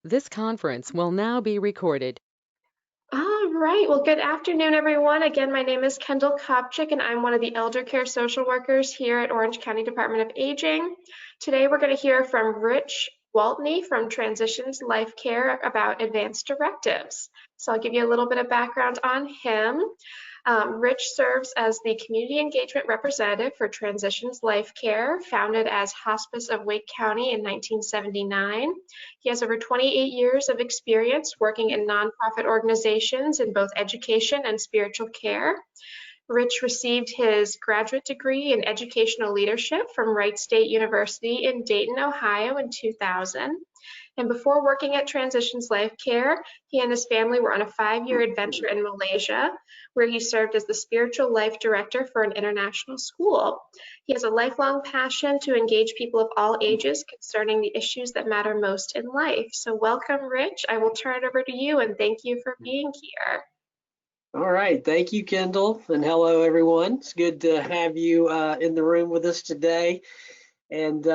This conference will now be recorded. All right. Well, good afternoon, everyone. Again, my name is Kendall Kopchik, and I'm one of the elder care social workers here at Orange County Department of Aging. Today, we're going to hear from Rich Waltney from Transitions Life Care about advanced directives. So I'll give you a little bit of background on him. Rich serves as the Community Engagement Representative for Transitions Life Care, founded as Hospice of Wake County in 1979. He has over 28 years of experience working in nonprofit organizations in both education and spiritual care. Rich received his graduate degree in educational leadership from Wright State University in Dayton, Ohio in 2000. And before working at Transitions Life Care, he and his family were on a 5-year adventure in Malaysia, where he served as the spiritual life director for an international school. He has a lifelong passion to engage people of all ages concerning the issues that matter most in life. So welcome, Rich. I will turn it over to you, and thank you for being here. All right, thank you, Kendall, and hello, everyone. It's good to have you in the room with us today, and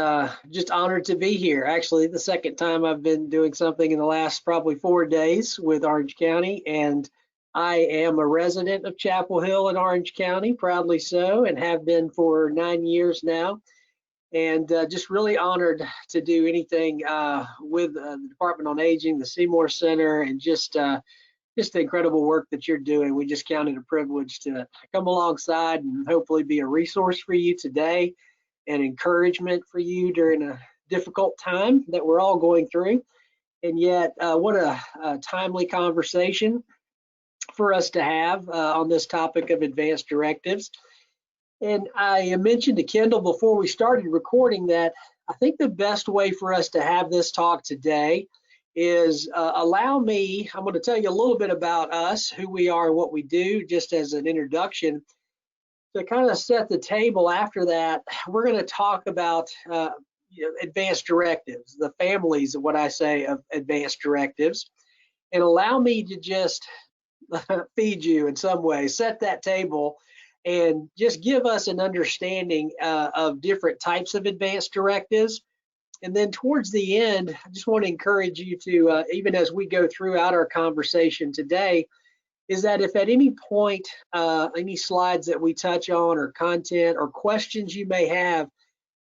just honored to be here. Actually, the second time I've been doing something in the last probably 4 days with Orange County, and I am a resident of Chapel Hill in Orange County, proudly so, and have been for 9 years now, and just really honored to do anything with the Department on Aging, the Seymour Center, and just the incredible work that you're doing. We just count it a privilege to come alongside and hopefully be a resource for you today and encouragement for you during a difficult time that we're all going through. And yet, what a timely conversation for us to have on this topic of advanced directives. And I mentioned to Kendall before we started recording that I think the best way for us to have this talk today is allow me, I'm going to tell you a little bit about us, who we are and what we do, just as an introduction. To kind of set the table after that, we're going to talk about advanced directives, the families of what I say of advanced directives, and allow me to just feed you in some way, set that table, and just give us an understanding of different types of advanced directives. And then towards the end, I just want to encourage you to, even as we go throughout our conversation today, is that if at any point, any slides that we touch on or content or questions you may have,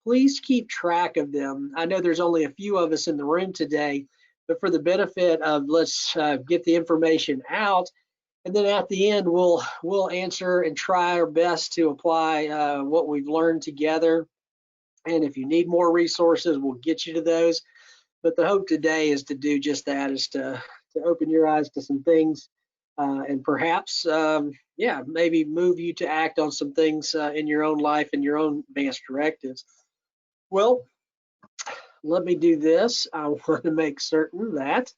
please keep track of them. I know there's only a few of us in the room today, but for the benefit of let's get the information out. And then at the end, we'll answer and try our best to apply what we've learned together. And if you need more resources, we'll get you to those. But the hope today is to do just that, is to open your eyes to some things and perhaps, maybe move you to act on some things in your own life and your own advanced directives. Well, let me do this. I want to make certain that,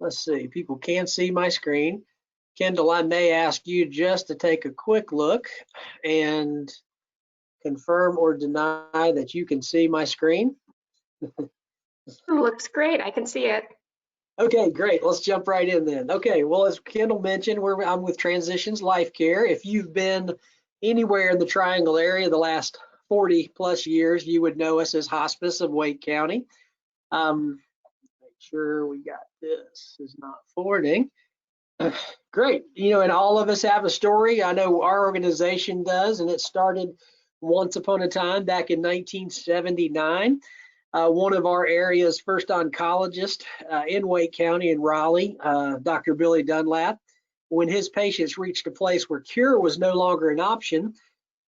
let's see, people can see my screen. Kendall, I may ask you just to take a quick look and confirm or deny that you can see my screen. Looks great. I can see it. Okay, great. Let's jump right in then. Okay, well, as Kendall mentioned, I'm with Transitions Life Care. If you've been anywhere in the Triangle area the last 40 plus years, you would know us as Hospice of Wake County. Make sure we got this is not forwarding. Great. And all of us have a story. I know our organization does, and it started once upon a time back in 1979. One of our area's first oncologist in Wake County in Raleigh, Dr. Billy Dunlap, when his patients reached a place where cure was no longer an option,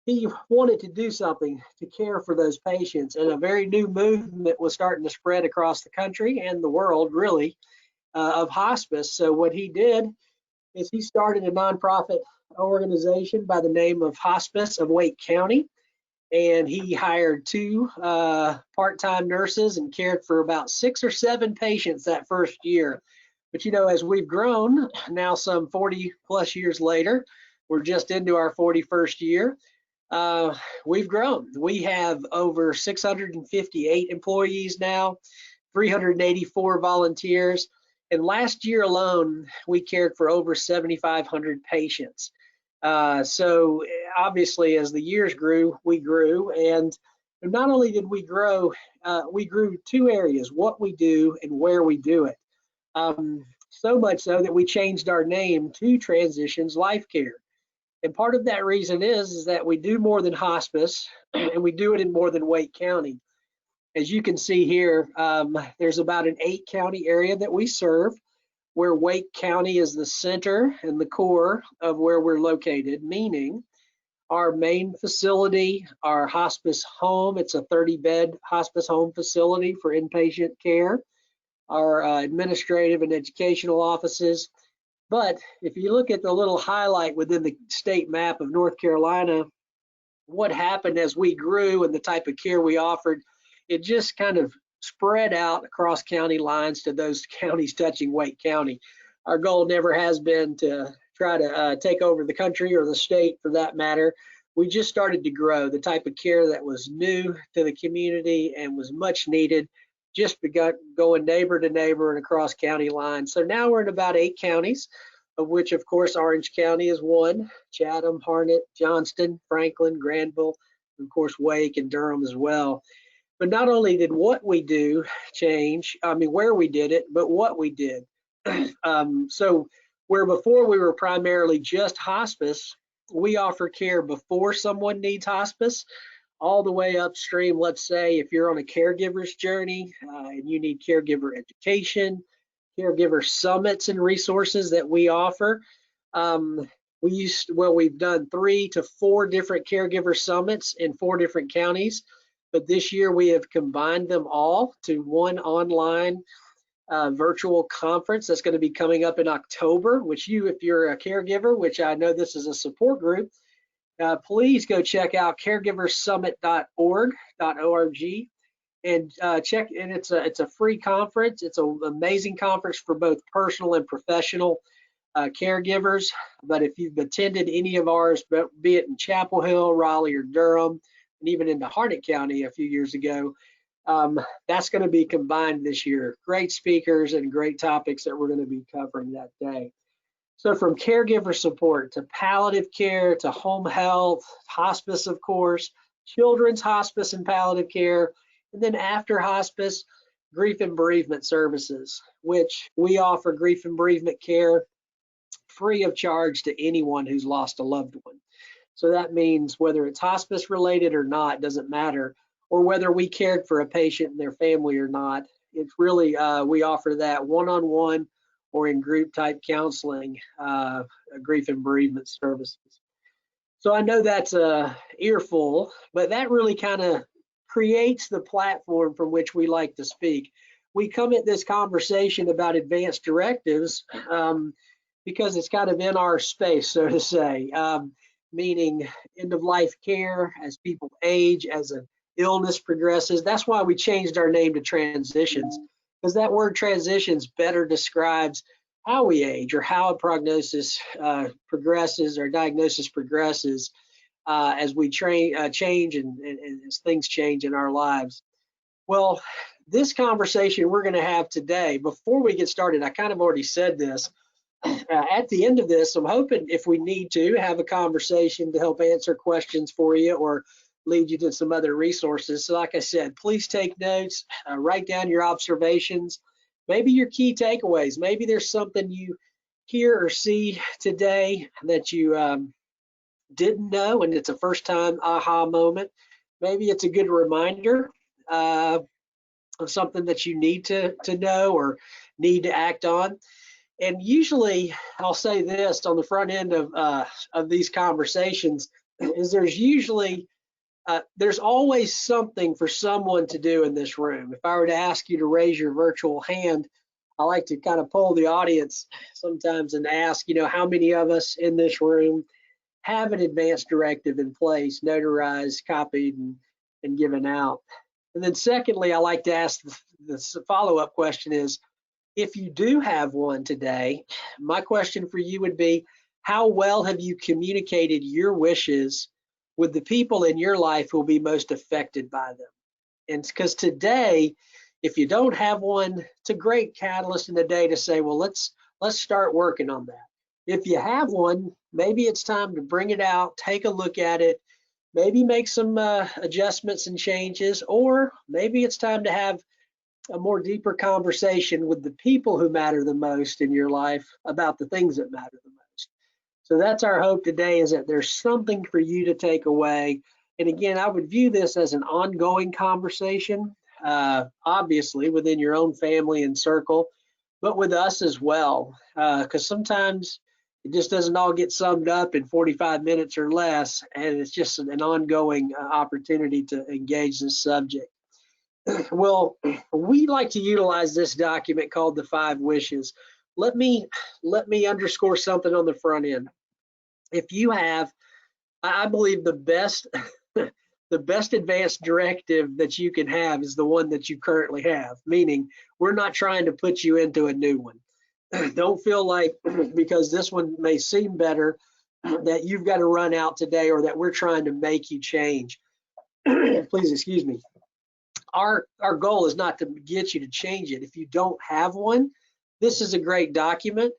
he wanted to do something to care for those patients. And a very new movement was starting to spread across the country and the world, really, of hospice. So what he did is he started a nonprofit organization by the name of Hospice of Wake County. And he hired 2 part-time nurses and cared for about 6 or 7 patients that first year. But as we've grown, now some 40 plus years later, we're just into our 41st year, we've grown. We have over 658 employees now, 384 volunteers, and last year alone, we cared for over 7,500 patients. So obviously, as the years grew, we grew, and And not only did we grow, we grew two areas, what we do and where we do it. So much so that we changed our name to Transitions Life Care. And part of that reason is that we do more than hospice, and we do it in more than Wake County. As you can see here, there's about an 8-county area that we serve, where Wake County is the center and the core of where we're located, meaning our main facility, our hospice home, it's a 30-bed hospice home facility for inpatient care, our administrative and educational offices. But if you look at the little highlight within the state map of North Carolina, what happened as we grew and the type of care we offered, it just kind of spread out across county lines to those counties touching Wake County. Our goal never has been to try to take over the country or the state for that matter. We just started to grow. The type of care that was new to the community and was much needed just begun going neighbor to neighbor and across county lines. So now we're in about 8 counties, of which of course Orange County is one, Chatham, Harnett, Johnston, Franklin, Granville, and of course Wake and Durham as well. But not only did what we do change, I mean where we did it, but what we did. So where before we were primarily just hospice, we offer care before someone needs hospice, all the way upstream. Let's say if you're on a caregiver's journey and you need caregiver education, caregiver summits and resources that we offer. We've done 3 to 4 different caregiver summits in 4 different counties, but this year we have combined them all to one online virtual conference that's going to be coming up in October, which if you're a caregiver, which I know this is a support group, please go check out caregiversummit.org, and check. And it's a free conference. It's an amazing conference for both personal and professional caregivers. But if you've attended any of ours, be it in Chapel Hill, Raleigh, or Durham, and even into Harnett County a few years ago, that's going to be combined this year. Great speakers and great topics that we're going to be covering that day. So from caregiver support to palliative care to home health, hospice, of course, children's hospice and palliative care, and then after hospice, grief and bereavement services, which we offer grief and bereavement care free of charge to anyone who's lost a loved one. So that means whether it's hospice related or not, doesn't matter, or whether we cared for a patient and their family or not. It's really, we offer that one-on-one or in group type counseling, grief and bereavement services. So I know that's a earful, but that really kind of creates the platform from which we like to speak. We come at this conversation about advanced directives because it's kind of in our space, so to say, meaning end of life care as people age, as an illness progresses. That's why we changed our name to Transitions, because that word transitions better describes how we age or how a prognosis progresses or diagnosis progresses as we change and as things change in our lives. Well, this conversation we're going to have today, before we get started, I kind of already said this. At the end of this, I'm hoping if we need to have a conversation to help answer questions for you or lead you to some other resources. So like I said, please take notes, write down your observations, maybe your key takeaways. Maybe there's something you hear or see today that you didn't know and it's a first time aha moment. Maybe it's a good reminder of something that you need to know or need to act on. And usually I'll say this on the front end of these conversations is there's always something for someone to do in this room. If I were to ask you to raise your virtual hand, I like to kind of poll the audience sometimes and ask, how many of us in this room have an advanced directive in place, notarized, copied, and given out. And then secondly, I like to ask the follow-up question is, if you do have one today, my question for you would be, how well have you communicated your wishes with the people in your life who will be most affected by them? And because today, if you don't have one, it's a great catalyst in the day to say, well, let's start working on that. If you have one, maybe it's time to bring it out, take a look at it, maybe make some adjustments and changes, or maybe it's time to have a more deeper conversation with the people who matter the most in your life about the things that matter the most. So that's our hope today, is that there's something for you to take away. And again, I would view this as an ongoing conversation, obviously within your own family and circle, but with us as well, because sometimes it just doesn't all get summed up in 45 minutes or less, and it's just an ongoing opportunity to engage this subject. Well, we like to utilize this document called the 5 wishes. Let me underscore something on the front end. If you have, I believe the best the best advanced directive that you can have is the one that you currently have, meaning we're not trying to put you into a new one. Don't feel like because this one may seem better that you've got to run out today, or that we're trying to make you change. Please excuse me. Our goal is not to get you to change it. If you don't have one, this is a great document,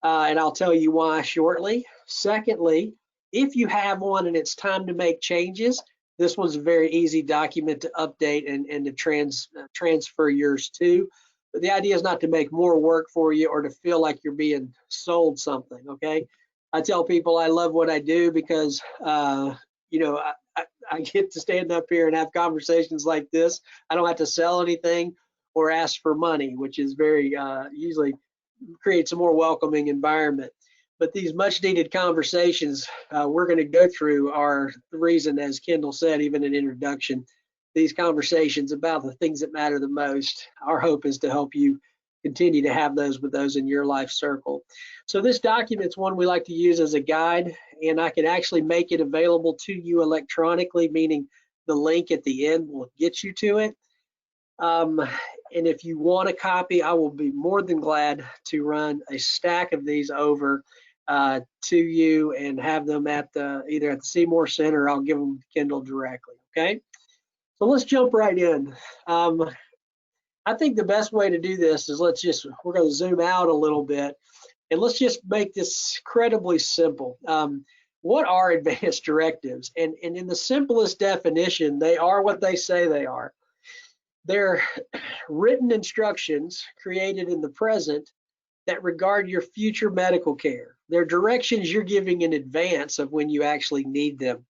and I'll tell you why shortly. Secondly, if you have one and it's time to make changes, this one's a very easy document to update and to transfer yours to. But the idea is not to make more work for you or to feel like you're being sold something, okay? I tell people I love what I do because, you know, I get to stand up here and have conversations like this. I don't have to sell anything or ask for money, which is very usually creates a more welcoming environment. But these much needed conversations we're going to go through are the reason, as Kendall said, even in introduction, these conversations about the things that matter the most. Our hope is to help you continue to have those with those in your life circle. So this document's one we like to use as a guide, and I can actually make it available to you electronically, meaning the link at the end will get you to it. And if you want a copy, I will be more than glad to run a stack of these over to you and have them at either at the Seymour Center, or I'll give them to Kendall directly, okay? So let's jump right in. I think the best way to do this is we're going to zoom out a little bit, and let's just make this incredibly simple. What are advanced directives? And in the simplest definition, they are what they say they are. They're written instructions created in the present that regard your future medical care. They're directions you're giving in advance of when you actually need them.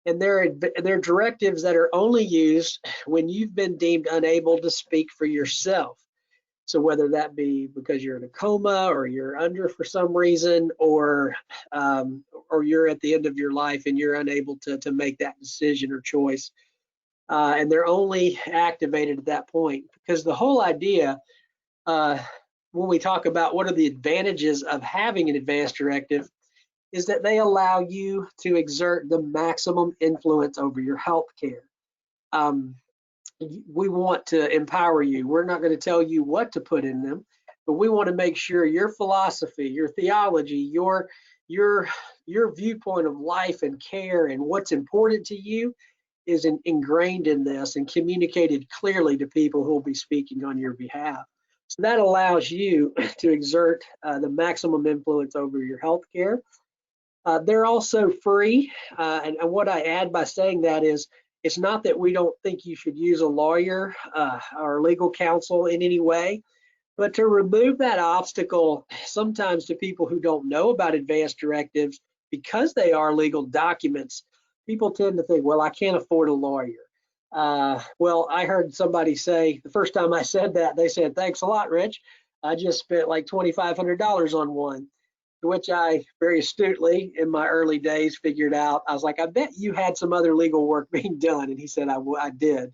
And they're directives that are only used when you've been deemed unable to speak for yourself. So whether that be because you're in a coma, or you're under for some reason, or you're at the end of your life and you're unable to make that decision or choice. And they're only activated at that point, because the whole idea, when we talk about what are the advantages of having an advanced directive, is that they allow you to exert the maximum influence over your health care. We want to empower you. We're not going to tell you what to put in them, but we want to make sure your philosophy, your theology, your viewpoint of life and care and what's important to you is ingrained in this and communicated clearly to people who will be speaking on your behalf. So that allows you to exert the maximum influence over your health care. They're also free, and what I add by saying that is, it's not that we don't think you should use a lawyer or legal counsel in any way, but to remove that obstacle sometimes to people who don't know about advanced directives, because they are legal documents, people tend to think, well, I can't afford a lawyer. Well, I heard somebody say, the first time I said that, they said, thanks a lot, Rich. I just spent like $2,500 on one. To which I very astutely, in my early days, figured out, I was like, I bet you had some other legal work being done. And he said, I did.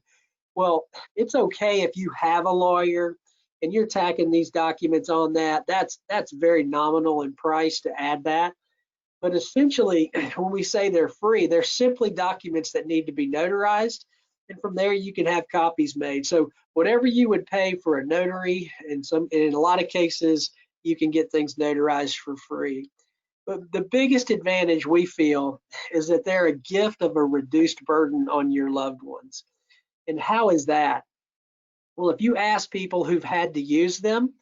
Well, it's okay if you have a lawyer and you're tacking these documents on that. That's very nominal in price to add that. But essentially, when we say they're free, they're simply documents that need to be notarized. And from there, you can have copies made. So whatever you would pay for a notary, in a lot of cases, you can get things notarized for free. But the biggest advantage we feel is that they're a gift of a reduced burden on your loved ones. And how is that? Well, if you ask people who've had to use them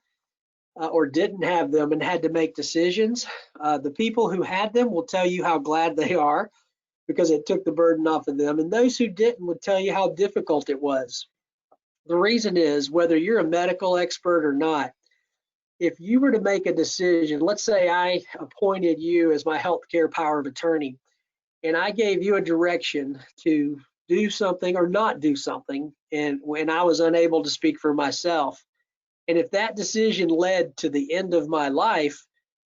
or didn't have them and had to make decisions, the people who had them will tell you how glad they are. because it took the burden off of them. And those who didn't would tell you how difficult it was. The reason is, whether you're a medical expert or not, if you were to make a decision, let's say I appointed you as my healthcare power of attorney, and I gave you a direction to do something or not do something, and when I was unable to speak for myself, and if that decision led to the end of my life,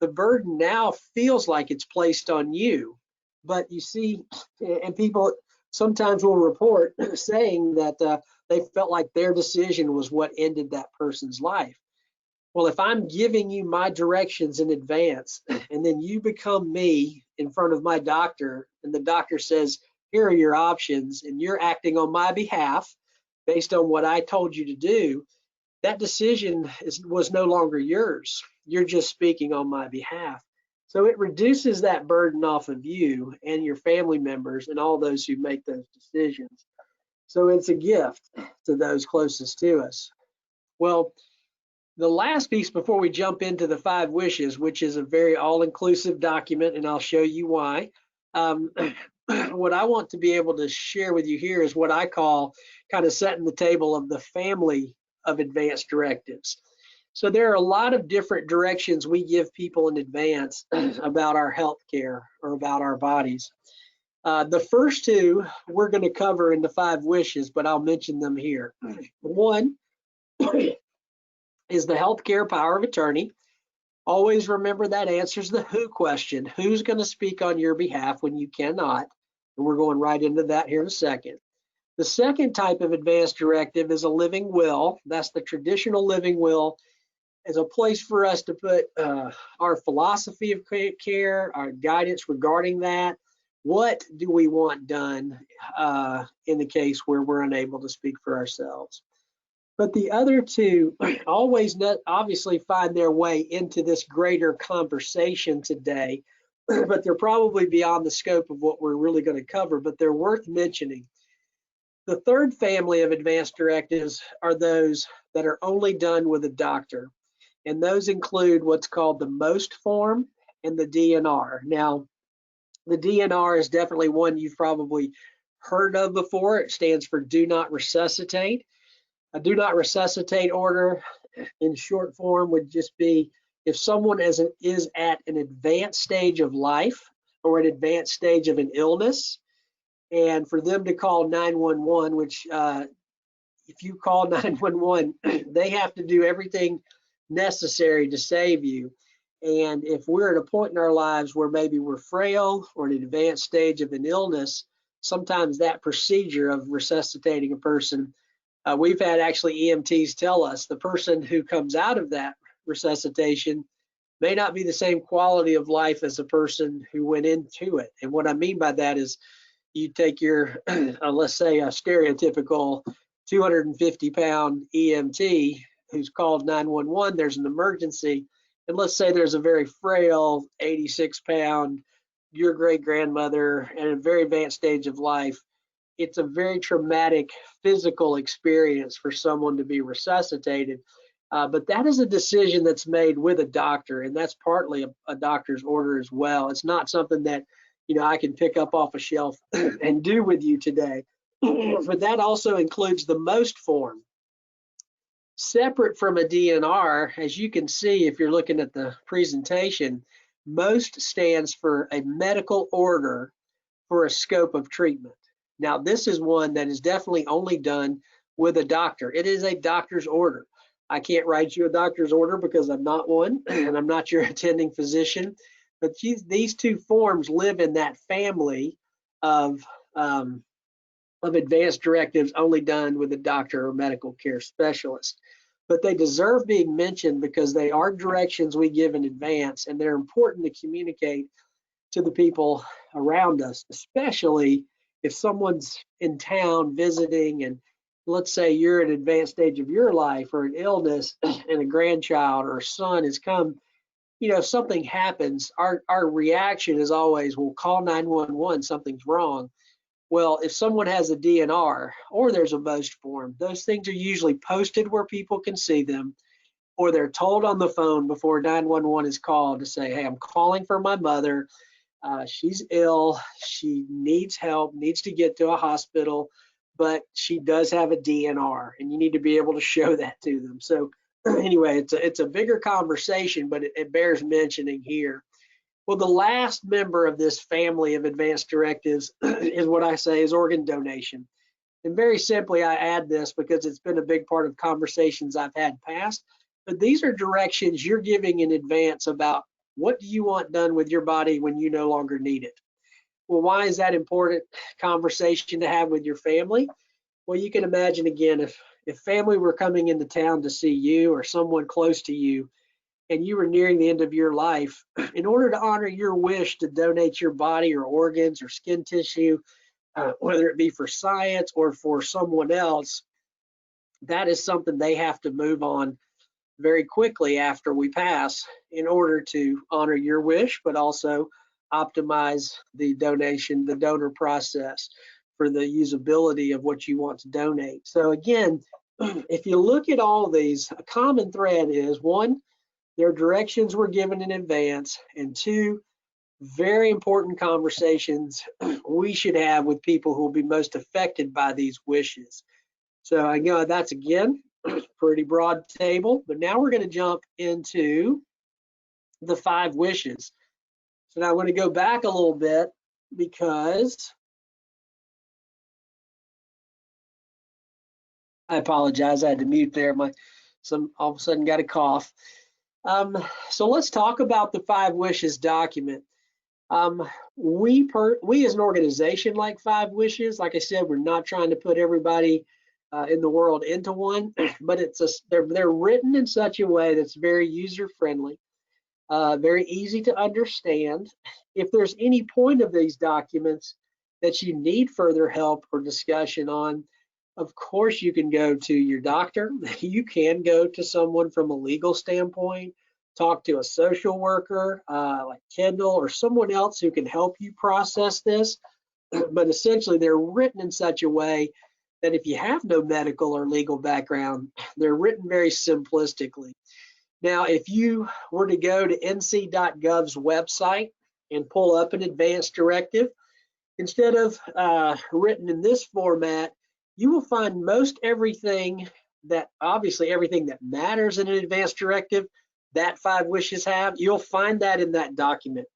the burden now feels like it's placed on you. But you see, and people sometimes will report saying that they felt like their decision was what ended that person's life. Well, if I'm giving you my directions in advance, and then you become me in front of my doctor, and the doctor says, here are your options, and you're acting on my behalf based on what I told you to do, that decision was no longer yours. You're just speaking on my behalf. So it reduces that burden off of you and your family members and all those who make those decisions. So it's a gift to those closest to us. Well, the last piece before we jump into the 5 wishes, which is a very all-inclusive document, and I'll show you why. What I want to be able to share with you here is what I call kind of setting the table of the family of advanced directives. So there are a lot of different directions we give people in advance about our health care or about our bodies. The first 2 we're going to cover in the 5 wishes, but I'll mention them here. One is the healthcare power of attorney. Always remember that answers the who question. Who's going to speak on your behalf when you cannot? And we're going right into that here in a second. The second type of advanced directive is a living will. That's the traditional living will, as a place for us to put our philosophy of care, our guidance regarding that. What do we want done in the case where we're unable to speak for ourselves? But the other 2 always obviously find their way into this greater conversation today, but they're probably beyond the scope of what we're really going to cover, but they're worth mentioning. The third family of advanced directives are those that are only done with a doctor, and those include what's called the MOST form and the DNR. Now, the DNR is definitely one you've probably heard of before. It stands for Do Not Resuscitate. A do not resuscitate order in short form would just be if someone is at an advanced stage of life or an advanced stage of an illness, and for them to call 911, which if you call 911, they have to do everything necessary to save you. And if we're at a point in our lives where maybe we're frail or in an advanced stage of an illness, sometimes that procedure of resuscitating a person, we've had actually EMTs tell us the person who comes out of that resuscitation may not be the same quality of life as the person who went into it. And what I mean by that is you take your, let's say, a stereotypical 250-pound EMT who's called 911, there's an emergency, and let's say there's a very frail 86-pound, your great-grandmother at a very advanced stage of life. It's a very traumatic physical experience for someone to be resuscitated. But that is a decision that's made with a doctor, and that's partly a doctor's order as well. It's not something that, you know, I can pick up off a shelf and do with you today. But that also includes the MOST form. Separate from a DNR, as you can see if you're looking at the presentation, MOST stands for a medical order for a scope of treatment. Now, this is one that is definitely only done with a doctor. It is a doctor's order. I can't write you a doctor's order because I'm not one, and I'm not your attending physician. But these 2 forms live in that family of advanced directives only done with a doctor or medical care specialist. But they deserve being mentioned because they are directions we give in advance, and they're important to communicate to the people around us, especially if someone's in town visiting, and let's say you're at an advanced stage of your life or an illness and a grandchild or a son has come, you know, if something happens, our reaction is always, well, call 911, something's wrong. Well, if someone has a DNR or there's a MOST form, those things are usually posted where people can see them, or they're told on the phone before 911 is called to say, hey, I'm calling for my mother. She's ill, she needs help, needs to get to a hospital, but she does have a DNR, and you need to be able to show that to them. So anyway, it's a bigger conversation, but it bears mentioning here. Well, the last member of this family of advanced directives is what I say is organ donation. And very simply, I add this because it's been a big part of conversations I've had past, but these are directions you're giving in advance about what do you want done with your body when you no longer need it. Well, why is that important conversation to have with your family? Well, you can imagine again, if family were coming into town to see you or someone close to you, and you were nearing the end of your life, in order to honor your wish to donate your body or organs or skin tissue, whether it be for science or for someone else, that is something they have to move on very quickly after we pass in order to honor your wish, but also optimize the donation, the donor process for the usability of what you want to donate. So again, if you look at all these, a common thread is one, their directions were given in advance, and two, very important conversations we should have with people who will be most affected by these wishes. So I know that's again pretty broad table, but now we're going to jump into the 5 wishes. So now I'm going to go back a little bit because I apologize, I had to mute there. All of a sudden got a cough. So let's talk about the 5 wishes document. We as an organization like 5 wishes. Like I said, we're not trying to put everybody in the world into one, but they're written in such a way that's very user friendly, very easy to understand. If there's any point of these documents that you need further help or discussion on, of course you can go to your doctor. You can go to someone from a legal standpoint, talk to a social worker like Kendall or someone else who can help you process this. But essentially they're written in such a way that if you have no medical or legal background, they're written very simplistically. Now, if you were to go to nc.gov's website and pull up an advanced directive, instead of written in this format, you will find most everything that matters in an advanced directive that 5 wishes have, you'll find that in that document.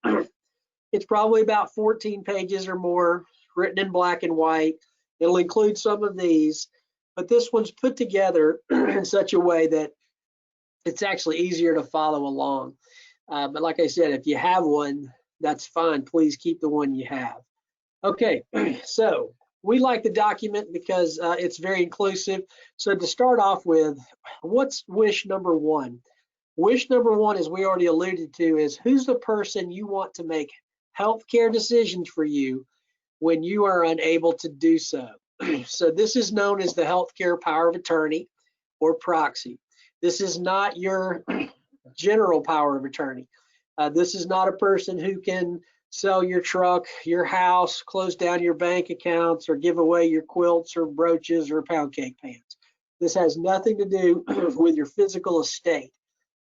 It's probably about 14 pages or more, written in black and white. It'll include some of these, but this one's put together in such a way that it's actually easier to follow along. But like I said, if you have one, that's fine. Please keep the one you have. Okay, so we like the document because it's very inclusive. So to start off with, what's wish number 1? Wish number 1, as we already alluded to, is who's the person you want to make healthcare decisions for you when you are unable to do so. So this is known as the healthcare power of attorney or proxy. This is not your general power of attorney. This is not a person who can sell your truck, your house, close down your bank accounts, or give away your quilts or brooches or pound cake pans. This has nothing to do with your physical estate.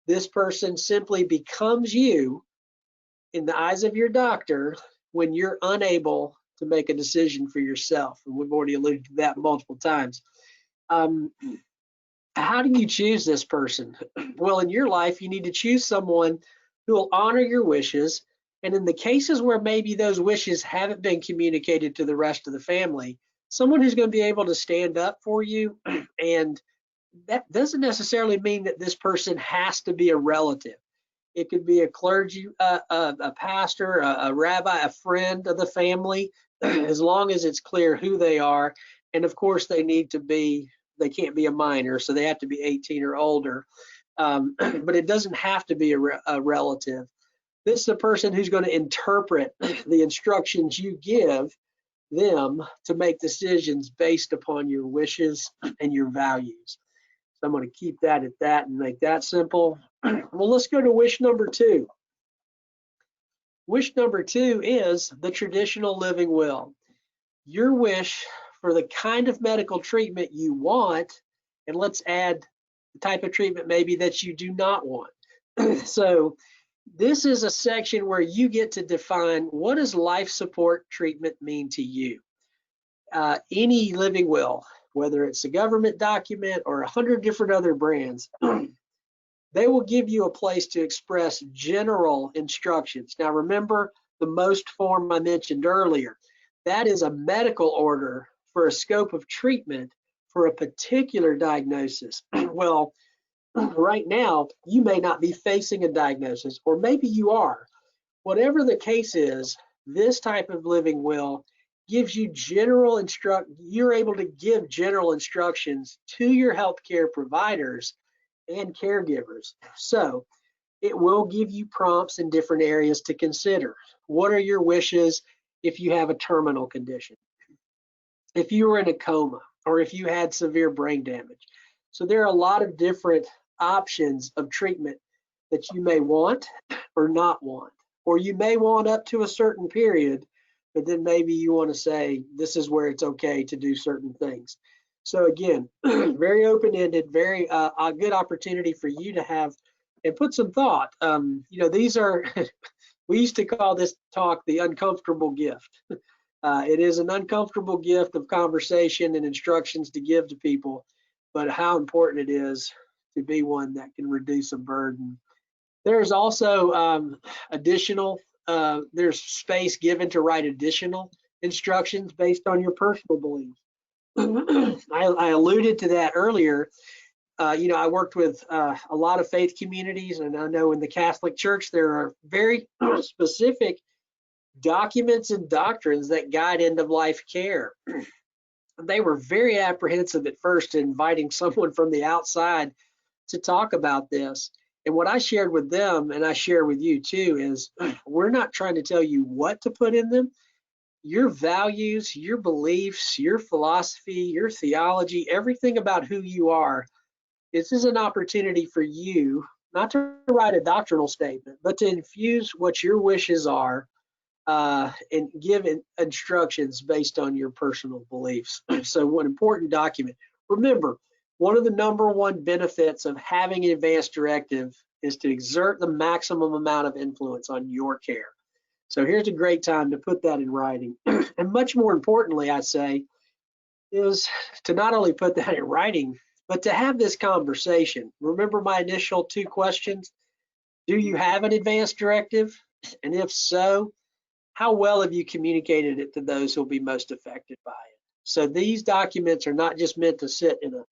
This person simply becomes you in the eyes of your doctor when you're unable to make a decision for yourself. And we've already alluded to that multiple times. How do you choose this person? Well, in your life, you need to choose someone who will honor your wishes. And in the cases where maybe those wishes haven't been communicated to the rest of the family, someone who's going to be able to stand up for you. And that doesn't necessarily mean that this person has to be a relative. It could be a clergy, a pastor, a rabbi, a friend of the family, as long as it's clear who they are. And of course, they can't be a minor, so they have to be 18 or older. But it doesn't have to be a relative. This is a person who's going to interpret the instructions you give them to make decisions based upon your wishes and your values. So I'm going to keep that at that and make that simple. Well, let's go to wish number 2. Wish number 2 is the traditional living will. Your wish for the kind of medical treatment you want, and let's add the type of treatment maybe that you do not want. So This is a section where you get to define, what does life support treatment mean to you? Any living will, whether it's a government document or 100 different other brands, they will give you a place to express general instructions. Now remember the most form I mentioned earlier. That is a medical order for a scope of treatment for a particular diagnosis. Well, right now, you may not be facing a diagnosis, or maybe you are. Whatever the case is, this type of living will gives you you're able to give general instructions to your healthcare providers and caregivers. So it will give you prompts in different areas to consider. What are your wishes if you have a terminal condition? If you were in a coma, or if you had severe brain damage? So there are a lot of different options of treatment that you may want or not want, or you may want up to a certain period, but then maybe you want to say this is where it's okay to do certain things. So again, very open-ended, very a good opportunity for you to have and put some thought. These are we used to call this talk the uncomfortable gift. It is an uncomfortable gift of conversation and instructions to give to people, but how important it is to be one that can reduce a burden. There's also there's space given to write additional instructions based on your personal beliefs. I alluded to that earlier. I worked with a lot of faith communities, and I know in the Catholic Church there are very specific documents and doctrines that guide end-of-life care. They were very apprehensive at first to inviting someone from the outside to talk about this. And what I shared with them, and I share with you too, is we're not trying to tell you what to put in them. Your values, your beliefs, your philosophy, your theology, everything about who you are, this is an opportunity for you not to write a doctrinal statement, but to infuse what your wishes are and give instructions based on your personal beliefs. So one important document. Remember, one of the #1 benefits of having an advanced directive is to exert the maximum amount of influence on your care. So here's a great time to put that in writing. And much more importantly, I say, is to not only put that in writing, but to have this conversation. Remember my initial 2 questions? Do you have an advanced directive? And if so, how well have you communicated it to those who will be most affected by it? So these documents are not just meant to sit in a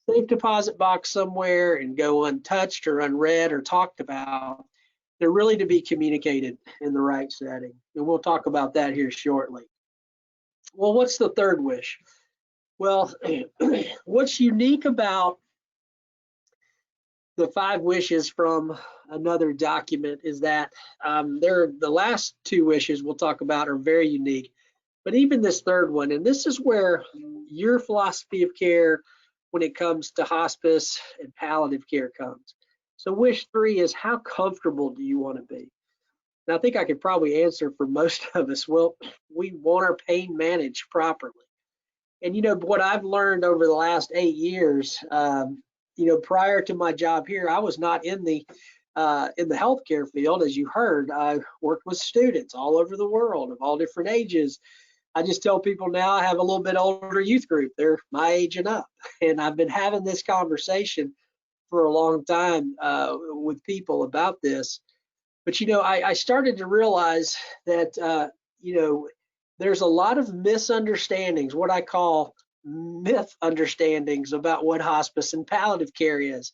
safe deposit box somewhere and go untouched or unread or talked about. They're really to be communicated in the right setting. And we'll talk about that here shortly. Well, what's the third wish? Well, what's unique about the 5 wishes from another document is that the last 2 wishes we'll talk about are very unique, but even this third one, and this is where your philosophy of care when it comes to hospice and palliative care comes. So wish 3 is, how comfortable do you want to be? And I think I could probably answer for most of us, well, we want our pain managed properly. And what I've learned over the last 8 years, prior to my job here, I was not in the healthcare field. As you heard, I worked with students all over the world of all different ages. I just tell people now I have a little bit older youth group. They're my age and up. And I've been having this conversation for a long time with people about this. But, I started to realize that, there's a lot of misunderstandings, what I call myth understandings about what hospice and palliative care is.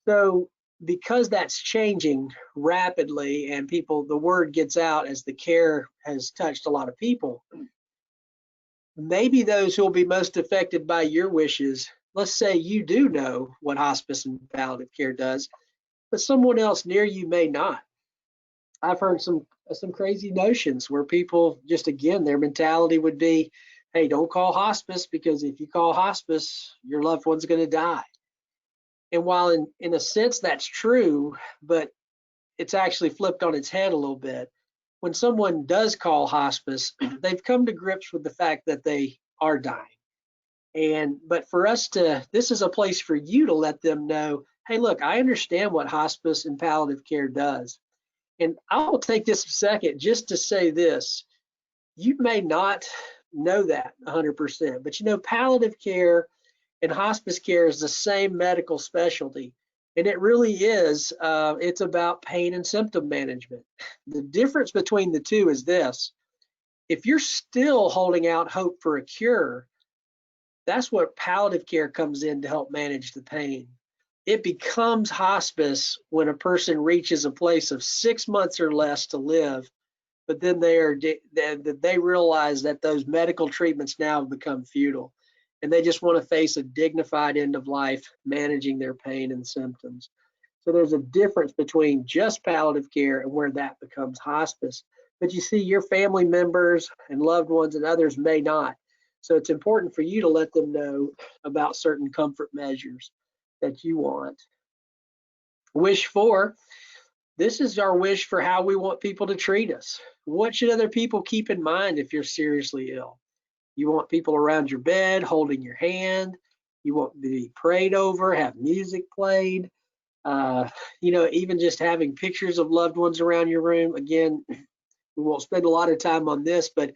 So because that's changing rapidly and the word gets out as the care has touched a lot of people, maybe those who will be most affected by your wishes, let's say you do know what hospice and palliative care does, but someone else near you may not. I've heard some crazy notions where people just, again, their mentality would be, hey, don't call hospice, because if you call hospice, your loved one's going to die. And while in a sense that's true, but it's actually flipped on its head a little bit. When someone does call hospice, they've come to grips with the fact that they are dying. But for us this is a place for you to let them know, hey, look, I understand what hospice and palliative care does. And I will take this a second just to say this. You may not know that 100%, but you know, palliative care and hospice care is the same medical specialty. And it really is, it's about pain and symptom management. The difference between the two is this. If you're still holding out hope for a cure, that's what palliative care comes in to help manage the pain. It becomes hospice when a person reaches a place of 6 months or less to live, but then they realize that those medical treatments now have become futile, and they just want to face a dignified end of life managing their pain and symptoms. So there's a difference between just palliative care and where that becomes hospice. But you see, your family members and loved ones and others may not. So it's important for you to let them know about certain comfort measures that you want. Wish 4. This is our wish for how we want people to treat us. What should other people keep in mind if you're seriously ill? You want people around your bed holding your hand. You want to be prayed over, have music played. You know, even just having pictures of loved ones around your room. Again, we won't spend a lot of time on this, but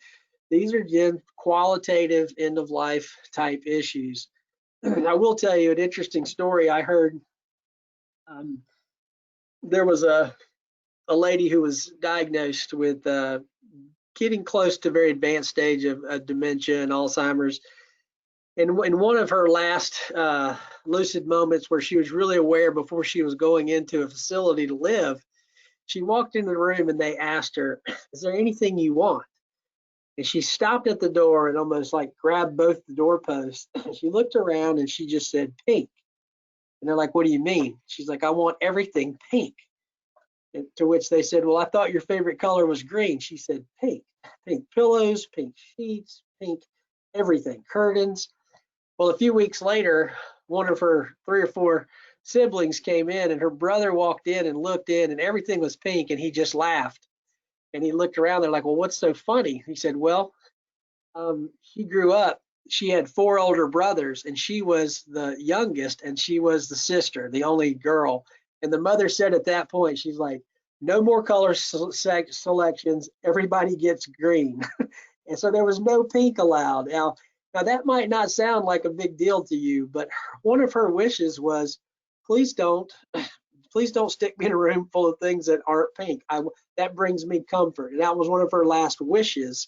these are, again, qualitative end of life type issues. I will tell you an interesting story I heard. There was a lady who was diagnosed with getting close to a very advanced stage of dementia and Alzheimer's. And in one of her last lucid moments where she was really aware before she was going into a facility to live, she walked into the room and they asked her, "Is there anything you want?" And she stopped at the door and almost like grabbed both the doorposts. She looked around and she just said, "Pink." And they're like, "What do you mean?" She's like, "I want everything pink." And to which they said, "Well, I thought your favorite color was green." She said, "Pink. Pink pillows, pink sheets, pink everything, curtains." Well, a few weeks later, one of her 3 or 4 siblings came in and her brother walked in and looked in and everything was pink and he just laughed. And he looked around, they're like, "Well, what's so funny?" He said, "Well, she grew up, she had 4 older brothers and she was the youngest and she was the sister, the only girl. And the mother said at that point, she's like, no more color selections, everybody gets green." And so there was no pink allowed. Now that might not sound like a big deal to you, but one of her wishes was, please don't stick me in a room full of things that aren't pink. That brings me comfort. And that was one of her last wishes,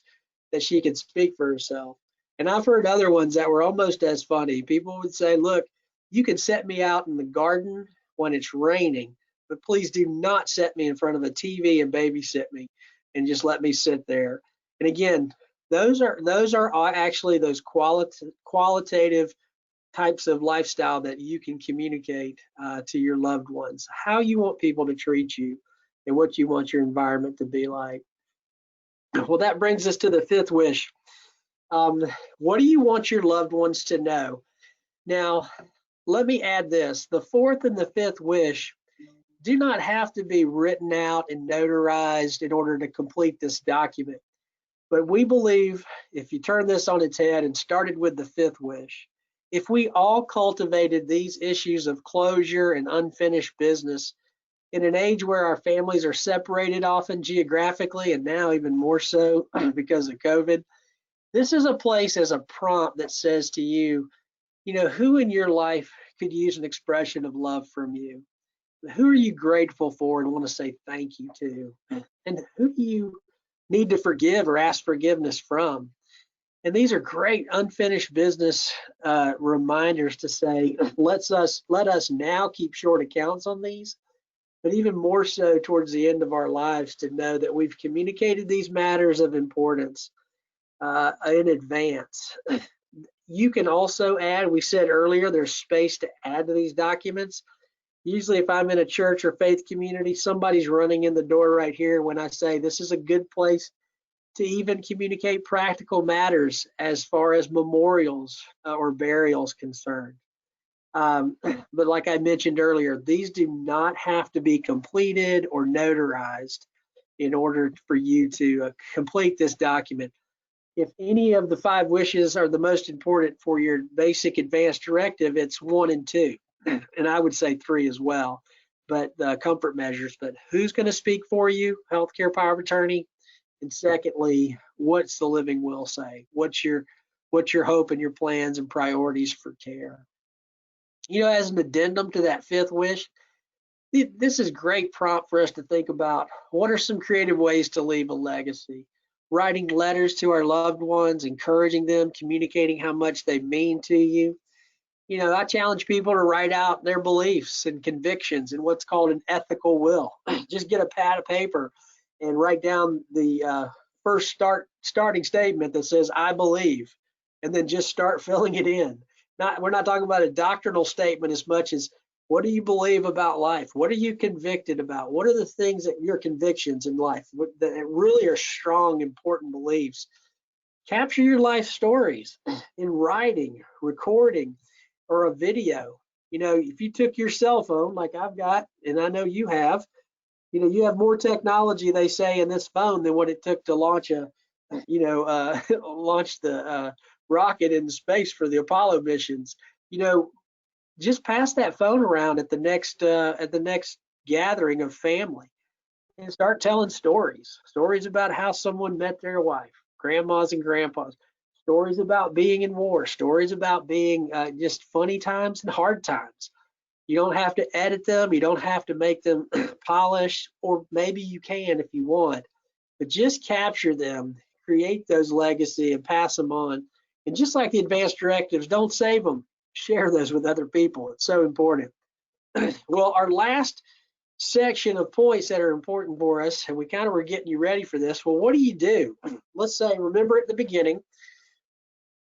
that she could speak for herself. And I've heard other ones that were almost as funny. People would say, "Look, you can set me out in the garden when it's raining, but please do not set me in front of a TV and babysit me and just let me sit there." And again, those are actually those qualitative types of lifestyle that you can communicate to your loved ones, how you want people to treat you and what you want your environment to be like. Well, that brings us to the 5th wish. What do you want your loved ones to know? Now, let me add this. The 4th and the 5th wish do not have to be written out and notarized in order to complete this document. But we believe if you turn this on its head and started with the 5th wish, if we all cultivated these issues of closure and unfinished business in an age where our families are separated often geographically and now even more so because of COVID, this is a place as a prompt that says to you, you know, who in your life could use an expression of love from you? Who are you grateful for and want to say thank you to? And who do you need to forgive or ask forgiveness from? And these are great unfinished business reminders to say, let us now keep short accounts on these, but even more so towards the end of our lives to know that we've communicated these matters of importance in advance. You can also add, we said earlier, there's space to add to these documents. Usually if I'm in a church or faith community, somebody's running in the door right here when I say this is a good place to even communicate practical matters as far as memorials or burials concerned. But like I mentioned earlier, these do not have to be completed or notarized in order for you to complete this document. If any of the 5 wishes are the most important for your basic advanced directive, it's 1 and 2, and I would say 3 as well. but comfort measures, but who's going to speak for you, healthcare power of attorney? And secondly, what's the living will say? What's your hope and your plans and priorities for care? As an addendum to that fifth wish, this is great prompt for us to think about what are some creative ways to leave a legacy. Writing letters to our loved ones, encouraging them, communicating how much they mean to you. I challenge people to write out their beliefs and convictions in what's called an ethical will. Just get a pad of paper and write down the first starting statement that says, I believe, and then just start filling it in. We're not talking about a doctrinal statement as much as what do you believe about life? What are you convicted about? What are the things that your convictions in life that really are strong, important beliefs? Capture your life stories in writing, recording, or a video. If you took your cell phone like I've got, and I know you have, you have more technology, they say, in this phone than what it took to launch launch the rocket into space for the Apollo missions. Just pass that phone around at the next gathering of family and start telling stories about how someone met their wife, grandmas and grandpas, stories about being in war, stories about being just funny times and hard times. You don't have to edit them, you don't have to make them polished, or maybe you can if you want, but just capture them, create those legacy and pass them on. And just like the advanced directives, don't save them, share those with other people. It's so important. Well, our last section of points that are important for us, and we kind of were getting you ready for this. Well, what do you do? Let's say, remember at the beginning,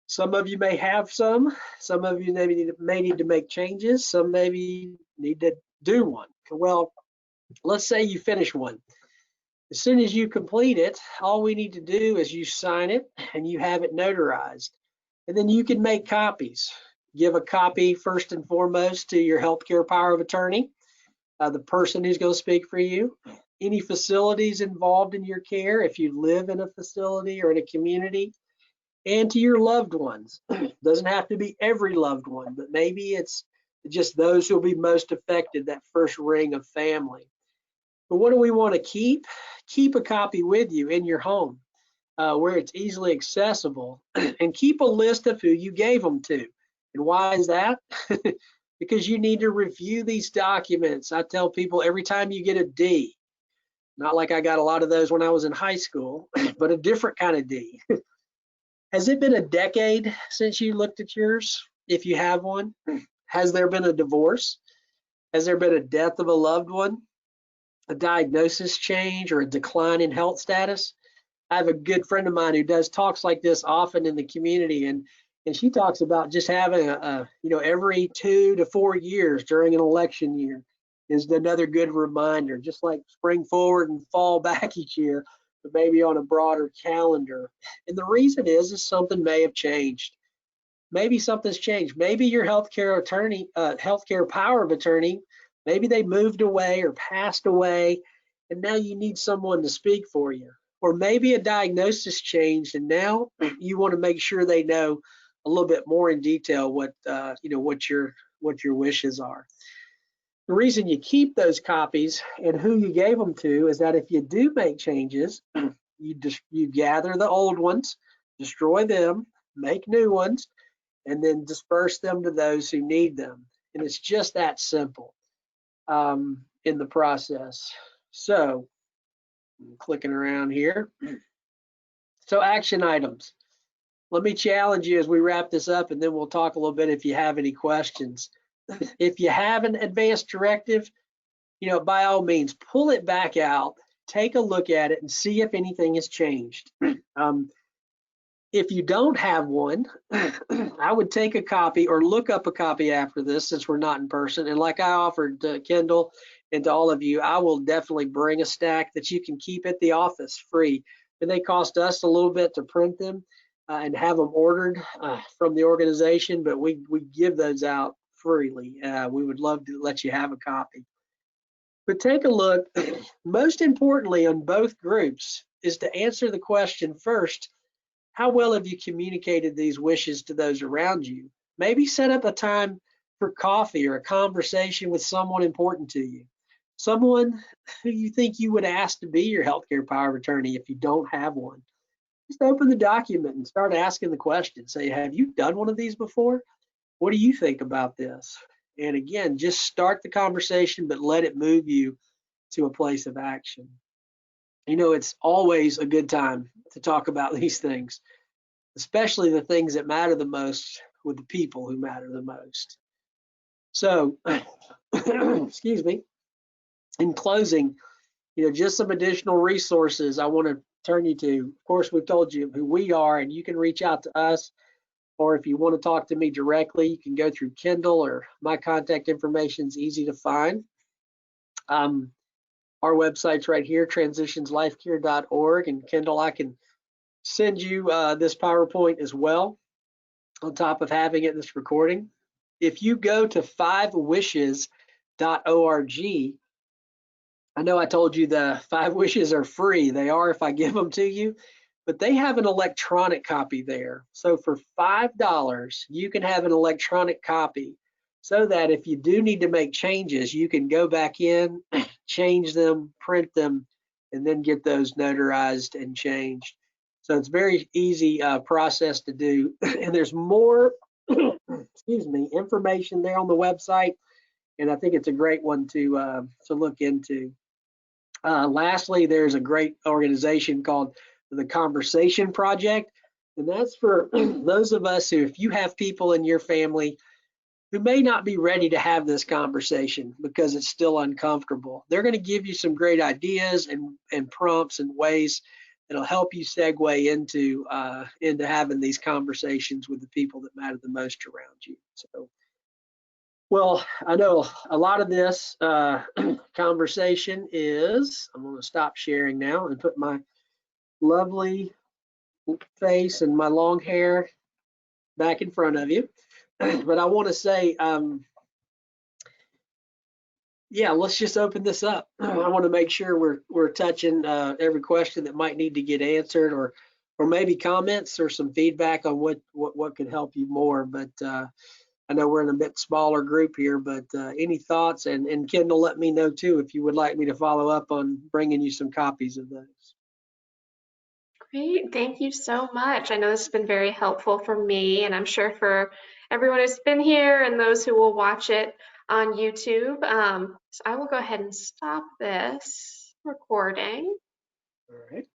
some of you may have some of you may need to make changes, some maybe need to do one. Well, let's say you finish one. As soon as you complete it, all we need to do is you sign it and you have it notarized. And then you can make copies. Give a copy first and foremost to your healthcare power of attorney, the person who's going to speak for you, any facilities involved in your care, if you live in a facility or in a community, and to your loved ones. Doesn't have to be every loved one, but maybe it's just those who will be most affected, that first ring of family. But what do we want to keep? Keep a copy with you in your home where it's easily accessible, and keep a list of who you gave them to. And why is that? Because you need to review these documents. I tell people every time you get a D, not like I got a lot of those when I was in high school, but a different kind of D. Has it been a decade since you looked at yours, if you have one? Has there been a divorce? Has there been a death of a loved one? A diagnosis change or a decline in health status? I have a good friend of mine who does talks like this often in the community, and she talks about just having every 2 to 4 years during an election year is another good reminder, just like spring forward and fall back each year, but maybe on a broader calendar. And the reason is something may have changed. Maybe something's changed. Maybe your healthcare attorney, healthcare power of attorney, maybe they moved away or passed away, and now you need someone to speak for you. Or maybe a diagnosis changed, and now you want to make sure they know a little bit more in detail what your wishes are. The reason you keep those copies and who you gave them to is that if you do make changes, you gather the old ones, destroy them, make new ones, and then disperse them to those who need them. And it's just that simple in the process. So, I'm clicking around here. So, action items. Let me challenge you as we wrap this up, and then we'll talk a little bit if you have any questions. If you have an advanced directive, by all means, pull it back out, take a look at it, and see if anything has changed. If you don't have one, I would take a copy or look up a copy after this, since we're not in person. And like I offered to Kendall and to all of you, I will definitely bring a stack that you can keep at the office free. And they cost us a little bit to print them and have them ordered from the organization, but we give those out freely. We would love to let you have a copy. But take a look. Most importantly on both groups is to answer the question first, how well have you communicated these wishes to those around you? Maybe set up a time for coffee or a conversation with someone important to you. someone who you think you would ask to be your healthcare power of attorney if you don't have one. Just open the document and start asking the question. Say, have you done one of these before? What do you think about this? And again, just start the conversation, but let it move you to a place of action. You know, it's always a good time to talk about these things, especially the things that matter the most with the people who matter the most. So, excuse me, in closing, you know, just some additional resources I want to turn you to. Of course, we've told you who we are, and you can reach out to us, or if you want to talk to me directly, you can go through Kindle, or my contact information is easy to find. Our website's right here, transitionslifecare.org, and Kindle, I can send you this PowerPoint as well, on top of having it in this recording. If you go to 5wishes.org, I know I told you the 5 wishes are free. They are if I give them to you, but they have an electronic copy there. So for $5, you can have an electronic copy so that if you do need to make changes, you can go back in, change them, print them, and then get those notarized and changed. So it's very easy process to do. And there's more, excuse me, information there on the website. And I think it's a great one to look into. Lastly, there's a great organization called the Conversation Project. And that's for those of us who, if you have people in your family who may not be ready to have this conversation because it's still uncomfortable, they're going to give you some great ideas and prompts and ways that'll help you segue into having these conversations with the people that matter the most around you. So, well, I know a lot of this conversation is, I'm going to stop sharing now and put my lovely face and my long hair back in front of you. But I want to say, yeah, let's just open this up. I want to make sure we're touching every question that might need to get answered, or maybe comments or some feedback on what could help you more. But I know we're in a bit smaller group here, but any thoughts? And Kendall, let me know too if you would like me to follow up on bringing you some copies of those. Great, thank you so much. I know this has been very helpful for me, and I'm sure for everyone who's been here and those who will watch it on YouTube. So I will go ahead and stop this recording. All right.